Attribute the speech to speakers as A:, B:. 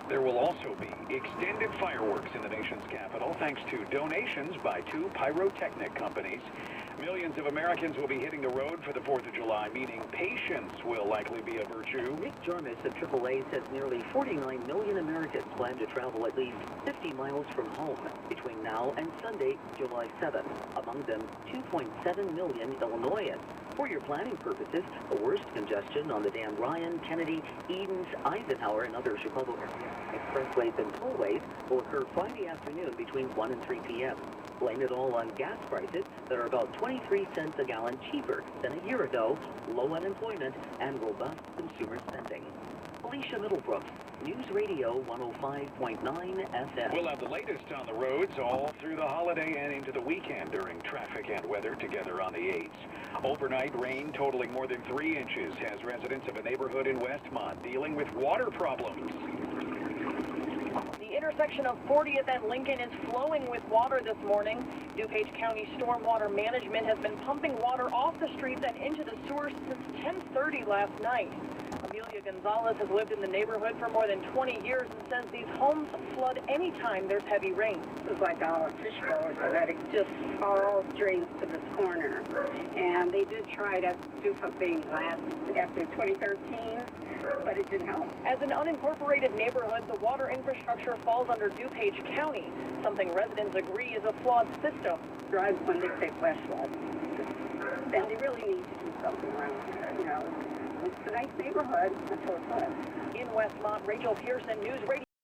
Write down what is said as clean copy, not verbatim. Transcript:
A: There will also be extended fireworks in the nation's capital thanks to donations by 2 pyrotechnic companies. Millions of Americans will be hitting the road for the 4th of July, meaning patience will likely be a virtue.
B: Nick Jarmus of AAA says nearly 49 million Americans plan to travel at least 50 miles from home between now and Sunday, July 7th. Among them, 2.7 million Illinoisans. For your planning purposes, the worst congestion on the Dan Ryan, Kennedy, Edens, Eisenhower, and other Chicago area expressways and tollways will occur Friday afternoon between 1 and 3 p.m. Blame it all on gas prices that are about 23 cents a gallon cheaper than a year ago, low unemployment, and robust consumer spending. Alicia Middlebrook, News Radio 105.9 FM.
A: We'll have the latest on the roads all through the holiday and into the weekend during traffic and weather together on the 8s. Overnight rain totaling more than 3 inches has residents of a neighborhood in Westmont dealing with water problems.
C: The intersection of 40th and Lincoln is flowing with water this morning. DuPage County Stormwater Management has been pumping water off the streets and into the sewers since 10:30 last night. Amelia Gonzalez has lived in the neighborhood for more than 20 years and says these homes flood anytime there's heavy rain.
D: It was like a fishbowl, so that it just all drains to this corner. And they did try to do something after 2013, but it didn't help.
C: As an unincorporated neighborhood, the water infrastructure falls under DuPage County, something residents agree is a flawed system.
D: Drive when they say westbound. And they really need to do something around here, you know. It's a nice neighborhood until it floods.
C: In Westmont, Rachel Pearson, News Radio.